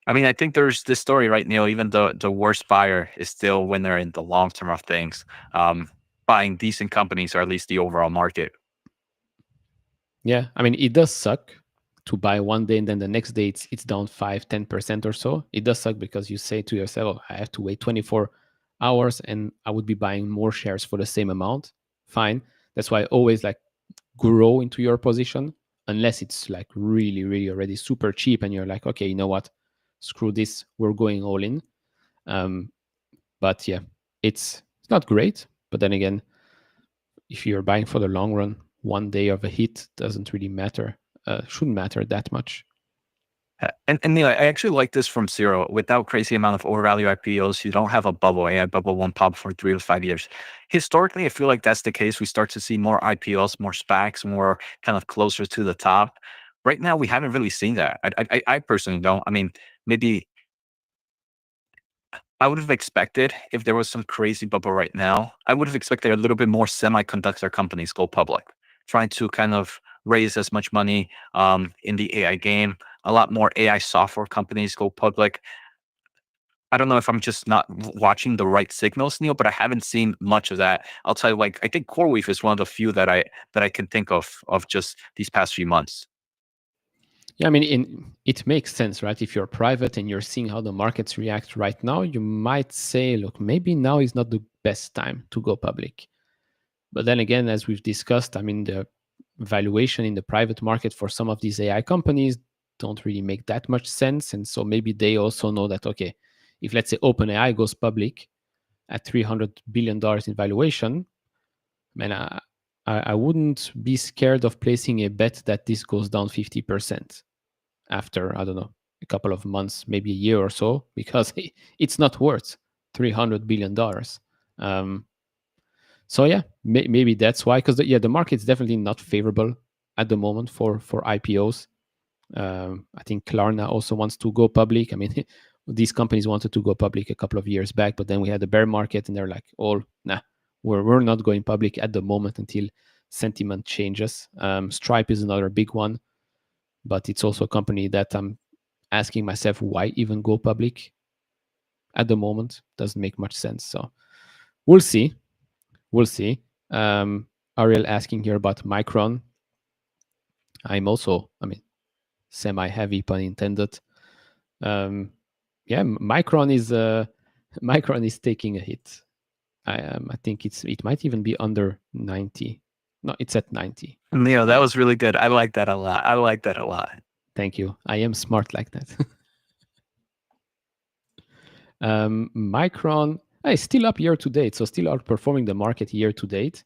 S2: I mean, I think there's this story, right, Neil? Even the worst buyer is still when they're in the long term of things, buying decent companies or at least the overall market.
S1: Yeah, I mean, it does suck to buy one day and then the next day it's down 5-10% or so. It does suck because you say to yourself, oh, I have to wait 24 hours and I would be buying more shares for the same amount. Fine. That's why I always like grow into your position unless it's like really, really already super cheap and you're like, okay, you know what? Screw this. We're going all in. Um, but yeah, it's not great. But then again, if you're buying for the long run, one day of a hit doesn't really matter. Shouldn't matter that much.
S2: And Neil, I actually like this from zero. Without crazy amount of overvalue IPOs, you don't have a bubble. AI bubble won't pop for 3 to 5 years. Historically, I feel like that's the case. We start to see more IPOs, more SPACs, more kind of closer to the top. Right now, we haven't really seen that. I personally don't. I mean, maybe I would have expected if there was some crazy bubble right now, I would have expected a little bit more semiconductor companies go public, trying to kind of raise as much money in the AI game. A lot more AI software companies go public. I don't know if I'm just not watching the right signals, Neil, but I haven't seen much of that. I'll tell you, like I think CoreWeave is one of the few that I can think of just these past few months.
S1: Yeah, I mean, it makes sense, right? If you're private and you're seeing how the markets react right now, you might say, look, maybe now is not the best time to go public. But then again, as we've discussed, I mean, the valuation in the private market for some of these AI companies don't really make that much sense. And so maybe they also know that, okay, if let's say OpenAI goes public at $300 billion in valuation, man, I wouldn't be scared of placing a bet that this goes down 50% after, I don't know, a couple of months, maybe a year or so, because it's not worth $300 billion. So yeah, maybe that's why. Because yeah, the market's definitely not favorable at the moment for IPOs. I think Klarna also wants to go public. I mean, these companies wanted to go public a couple of years back, but then we had the bear market, and they're like, "Oh, nah, we're not going public at the moment until sentiment changes." Stripe is another big one, but it's also a company that I'm asking myself why even go public at the moment. Doesn't make much sense. So we'll see. We'll see. Ariel asking here about Micron. I'm also, I mean, semi-heavy pun intended. Yeah, Micron is Micron is taking a hit. I think it might even be under 90. No, it's at 90.
S2: Neil, that was really good. I like that a lot. I like that a lot.
S1: Thank you. I am smart like that. Micron is still up year to date, so still outperforming the market year to date,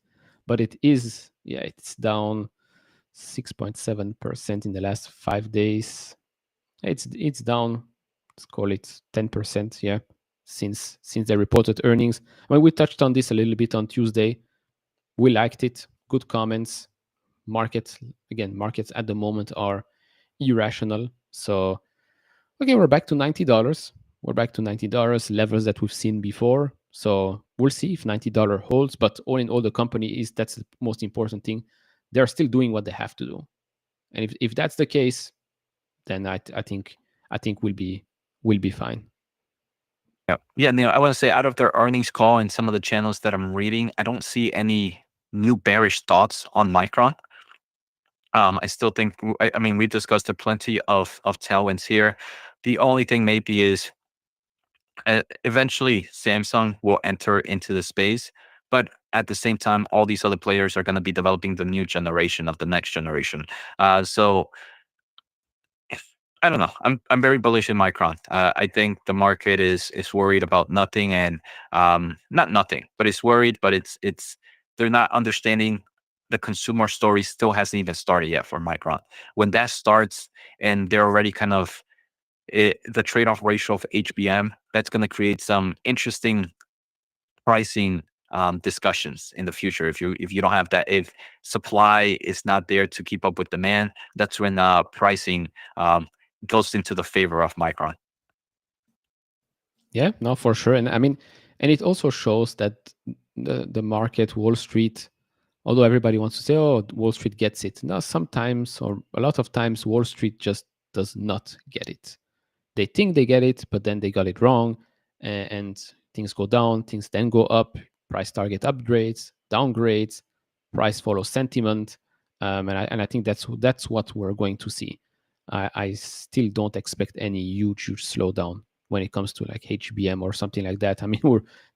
S1: but it is, yeah, it's down 6.7% in the last 5 days. It's down, let's call it 10%, yeah, since they reported earnings. I mean, we touched on this a little bit on Tuesday. We liked it. Good comments. Markets at the moment are irrational. So okay, we're back to $90. We're back to $90 levels that we've seen before. So we'll see if $90 holds. But all in all, the company is that's the most important thing. They're still doing what they have to do. And if that's the case, then I think we'll be fine.
S2: Yeah, yeah, Neil. I want to say out of their earnings call and some of the channels that I'm reading, I don't see any new bearish thoughts on Micron. I still think, I mean, we discussed plenty of tailwinds here. The only thing maybe is eventually Samsung will enter into the space, but at the same time, all these other players are going to be developing the new generation of the next generation. So I don't know. I'm very bullish in Micron. I think the market is worried about nothing and not nothing, but it's worried. But it's they're not understanding the consumer story still hasn't even started yet for Micron. When that starts and they're already kind of the trade off ratio of HBM, that's going to create some interesting pricing discussions in the future. If you don't have that, if supply is not there to keep up with demand, that's when pricing goes into the favor of Micron.
S1: Yeah, no, for sure. And I mean, and it also shows that the market, Wall Street, although everybody wants to say, oh, Wall Street gets it. No, sometimes or a lot of times, Wall Street just does not get it. They think they get it, but then they got it wrong, and things go down, things then go up, price target upgrades, downgrades, price follows sentiment, and I think that's what we're going to see. I still don't expect any huge slowdown when it comes to like HBM or something like that. I mean,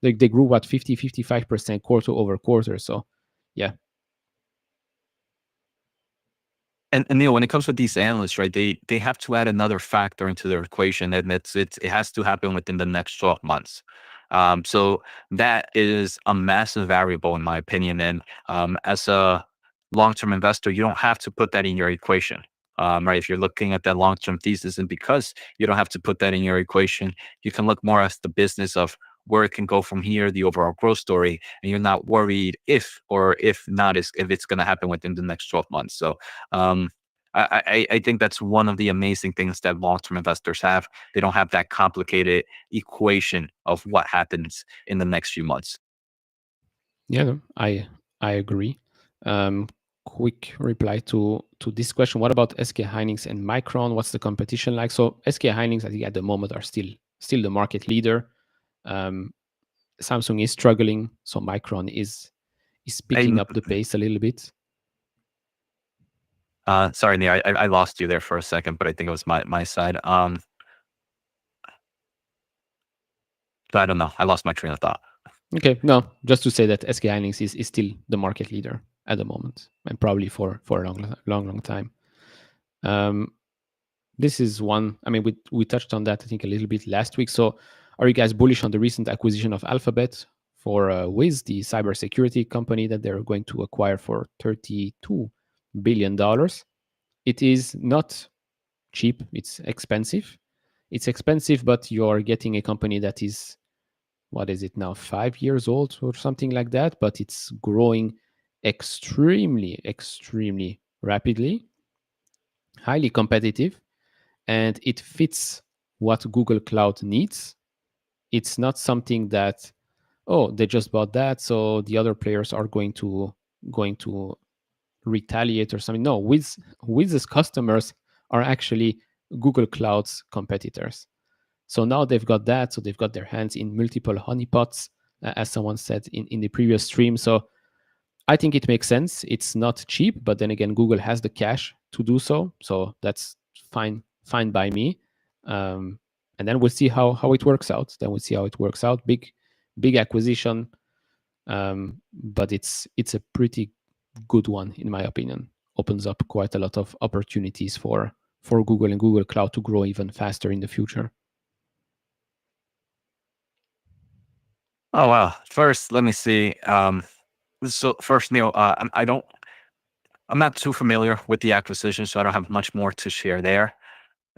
S1: they grew what 50-55% quarter over quarter, so yeah.
S2: And Neil, when it comes with these analysts, right, they have to add another factor into their equation, and it has to happen within the next 12 months. So that is a massive variable, in my opinion. And as a long-term investor, you don't have to put that in your equation. Right. If you're looking at that long-term thesis, and because you don't have to put that in your equation, you can look more at the business of where it can go from here, the overall growth story, and you're not worried if or if not is if it's going to happen within the next 12 months. So um, I think that's one of the amazing things that long-term investors have. They don't have that complicated equation of what happens in the next few months.
S1: Yeah, no, I agree. Um, Quick reply to this question: what about SK Hynix and Micron? What's the competition like? So SK Hynix, I think at the moment are still the market leader. Um, Samsung is struggling, so Micron is picking
S2: And
S1: up the pace a little bit.
S2: sorry, Neil, I lost you there for a second, but I think it was my side. But I don't know. I lost my train of thought.
S1: Okay, no, just to say that SK Hynix is still the market leader at the moment, and probably for a long time. Um, this is one. I mean, we touched on that I think a little bit last week. So, are you guys bullish on the recent acquisition of Alphabet for Wiiz, the cybersecurity company that they're going to acquire for $32 billion? It is not cheap. It's expensive. It's expensive, but you're getting a company that is, what is it now, 5 years old or something like that, but it's growing extremely rapidly, highly competitive, and it fits what Google Cloud needs. It's not something that, oh, they just bought that, so the other players are going to retaliate or something. No, Wiz's customers are actually Google Cloud's competitors. So now they've got that. So they've got their hands in multiple honeypots, as someone said in the previous stream. So I think it makes sense. It's not cheap, but then again, Google has the cash to do so. So that's fine by me. And then we'll see how it works out. Then we'll see how it works out. Big acquisition, but it's a pretty good one in my opinion. Opens up quite a lot of opportunities for Google and Google Cloud to grow even faster in the future.
S2: Oh wow! First, let me see. So first, Neil, I'm not too familiar with the acquisition, so I don't have much more to share there.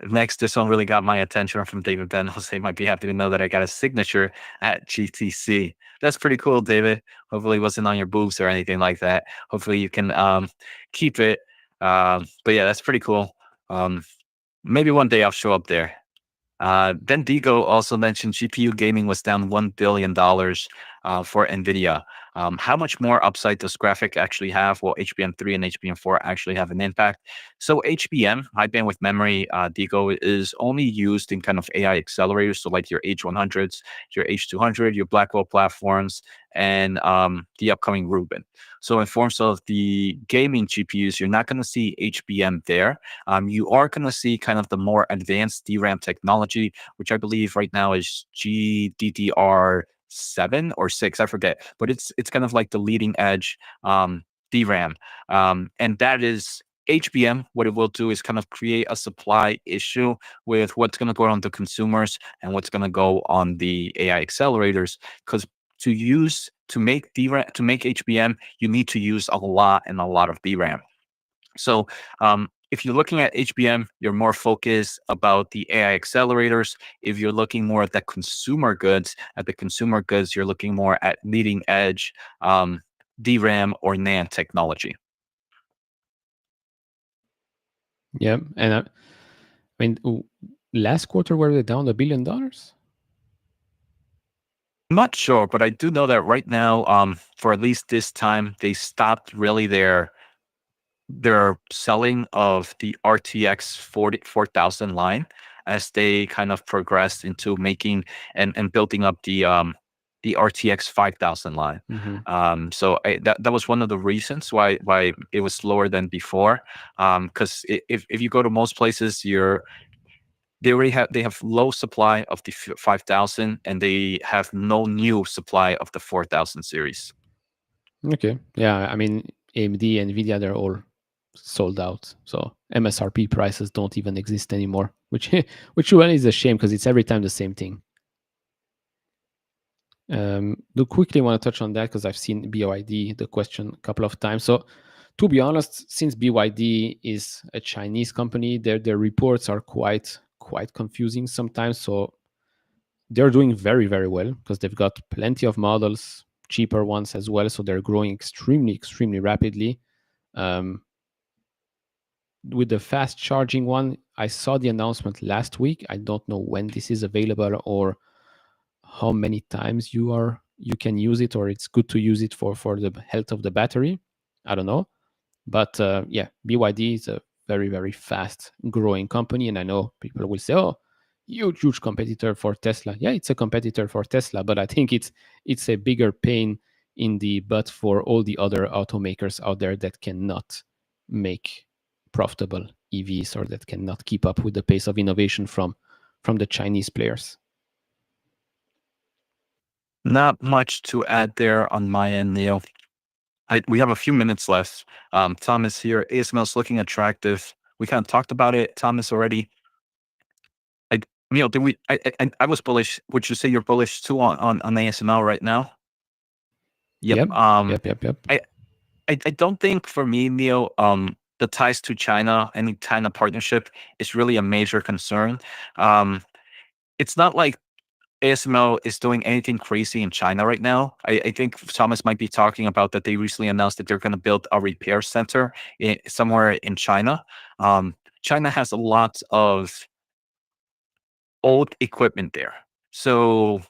S2: Next, this one really got my attention from David Ben. Jose might be happy to know that I got a signature at GTC. That's pretty cool, David. Hopefully, it wasn't on your boobs or anything like that. Hopefully, you can keep it. But yeah, that's pretty cool. Um, Maybe one day I'll show up there. Then Digo also mentioned GPU gaming was down $1 billion for NVIDIA. How much more upside does graphic actually have? Well, HBM3 and HBM4 actually have an impact. So HBM, high bandwidth memory, Digo, is only used in kind of AI accelerators. So like your H100s, your H200, your Blackwell platforms, and the upcoming Rubin. So in forms of the gaming GPUs, you're not going to see HBM there. You are going to see kind of the more advanced DRAM technology, which I believe right now is GDDR7 or 6, I forget, but it's kind of like the leading edge DRAM, and that is HBM. What it will do is kind of create a supply issue with what's going to go on the consumers and what's going to go on the AI accelerators, because to make DRAM, to make HBM, you need to use a lot of DRAM. So if you're looking at HBM, you're more focused about the AI accelerators. If you're looking more at the consumer goods, you're looking more at leading edge DRAM or NAND technology.
S1: Yeah, and I mean, last quarter were they down $1 billion?
S2: I'm not sure, but I do know that right now, for at least this time, they stopped really their selling of the RTX 4000 line as they kind of progressed into making and building up the RTX 5000 line. So that was one of the reasons why it was lower than before. Because if you go to most places, they have low supply of the 5000 and they have no new supply of the 4000 series.
S1: Okay. Yeah, I mean, AMD, Nvidia, they're all sold out. So MSRP prices don't even exist anymore, which really is a shame because it's every time the same thing. Do quickly want to touch on that because I've seen BYD, the question, a couple of times. So to be honest, since BYD is a Chinese company, their reports are quite confusing sometimes. So they're doing very, very well because they've got plenty of models, cheaper ones as well. So they're growing extremely rapidly. With the fast charging one, I saw the announcement last week. I don't know when this is available or how many times you can use it, or it's good to use it for the health of the battery. I don't know. But yeah, BYD is a very fast growing company. And I know people will say, oh, huge competitor for Tesla. Yeah, it's a competitor for Tesla, but I think it's a bigger pain in the butt for all the other automakers out there that cannot make profitable EVs or that cannot keep up with the pace of innovation from the Chinese players.
S2: Not much to add there on my end, Neil. We have a few minutes left. Thomas here. ASML is looking attractive. We kind of talked about it, Thomas, already. Neil, did we? I was bullish. Would you say you're bullish too on ASML right now? Yep.
S1: Yep.
S2: I don't think for me, Neil, the ties to China, any China partnership is really a major concern. It's not like ASML is doing anything crazy in China right now. I think Thomas might be talking about that they recently announced that they're going to build a repair center somewhere in China. China has a lot of old equipment there. So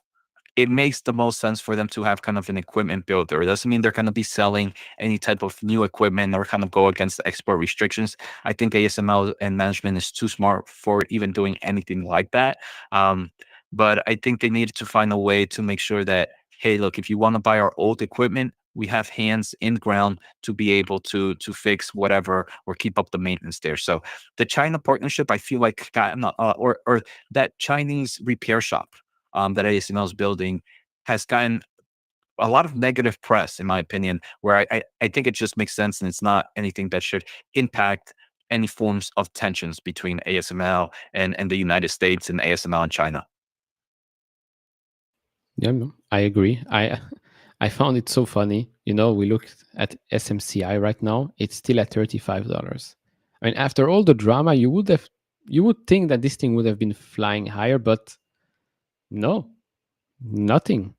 S2: it makes the most sense for them to have kind of an equipment builder. It doesn't mean they're going to be selling any type of new equipment or kind of go against the export restrictions. I think ASML and management is too smart for even doing anything like that. But I think they needed to find a way to make sure that, hey, look, if you want to buy our old equipment, we have hands in ground to be able to fix whatever or keep up the maintenance there. So the China partnership, I feel like, or that Chinese repair shop that ASML is building has gotten a lot of negative press, in my opinion, where I think it just makes sense and it's not anything that should impact any forms of tensions between ASML and the United States and ASML and China.
S1: Yeah, no, I agree. I found it so funny. We looked at SMCI right now. It's still at $35. I mean, after all the drama, you would think that this thing would have been flying higher, but no, nothing.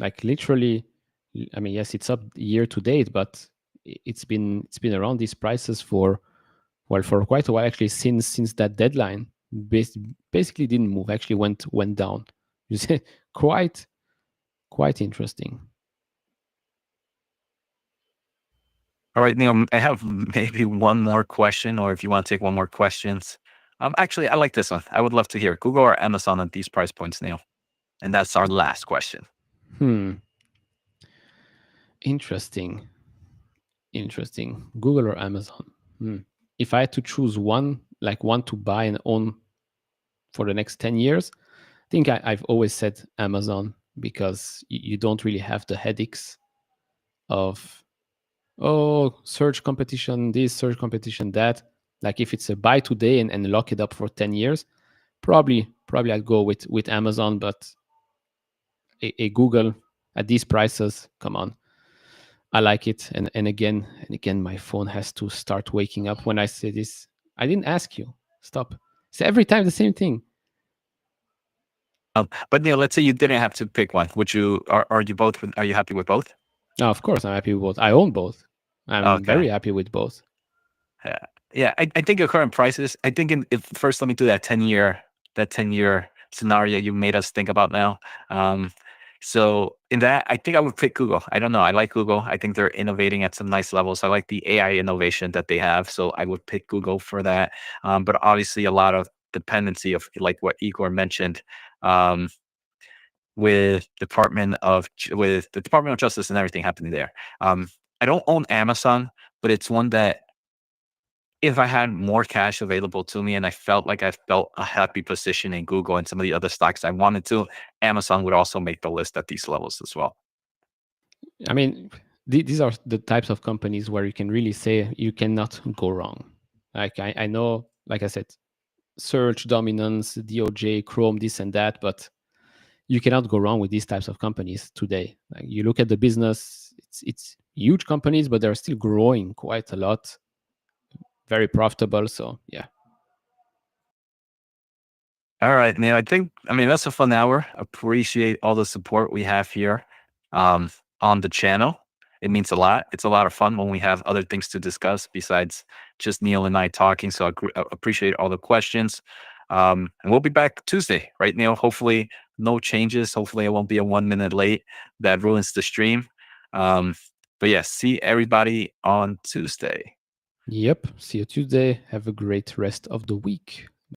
S1: Like literally, I mean, yes, it's up year to date, but it's been around these prices for quite a while actually, since that deadline. Basically didn't move. Actually went down. You see, quite interesting.
S2: All right, Neil, I have maybe one more question, or if you want to take one more questions. Actually, I like this one. I would love to hear Google or Amazon at these price points, Neil. And that's our last question.
S1: Interesting. Google or Amazon? If I had to choose one to buy and own for the next 10 years, I think I've always said Amazon, because you don't really have the headaches of, search competition, this, search competition, that. Like if it's a buy today and lock it up for 10 years, probably I'd go with Amazon. But a Google at these prices, come on. I like it. And again, my phone has to start waking up when I say this. I didn't ask you. Stop. It's every time the same thing.
S2: But Neil, let's say you didn't have to pick one. Would you? Are you both? Are you happy with both?
S1: No, of course I'm happy with both. I own both. I'm
S2: Okay.
S1: very happy with both.
S2: Yeah, yeah. I think your current prices. I think if first, let me do that 10-year scenario you made us think about now. Um, so in that, I think I would pick Google. I don't know. I like Google. I think they're innovating at some nice levels. I like the AI innovation that they have. So I would pick Google for that. But obviously, a lot of dependency of like what Igor mentioned. Um, with the Department of Justice and everything happening there. I don't own Amazon, but it's one that if I had more cash available to me and I felt like I felt a happy position in Google and some of the other stocks I wanted to, Amazon would also make the list at these levels as well.
S1: I mean, these are the types of companies where you can really say you cannot go wrong. Like I know, like I said, search dominance, DOJ, Chrome, this and that, but you cannot go wrong with these types of companies today. Like you look at the business, it's huge companies, but they're still growing quite a lot, very profitable. So yeah.
S2: All right, man. I mean, that's a fun hour. Appreciate all the support we have here um, on the channel. It means a lot. It's a lot of fun when we have other things to discuss besides just Neil and I talking. So I appreciate all the questions. And we'll be back Tuesday, right, Neil? Hopefully, no changes. Hopefully, it won't be a 1 minute late that ruins the stream. Um, but yeah, see everybody on Tuesday.
S1: Yep. See you Tuesday. Have a great rest of the week.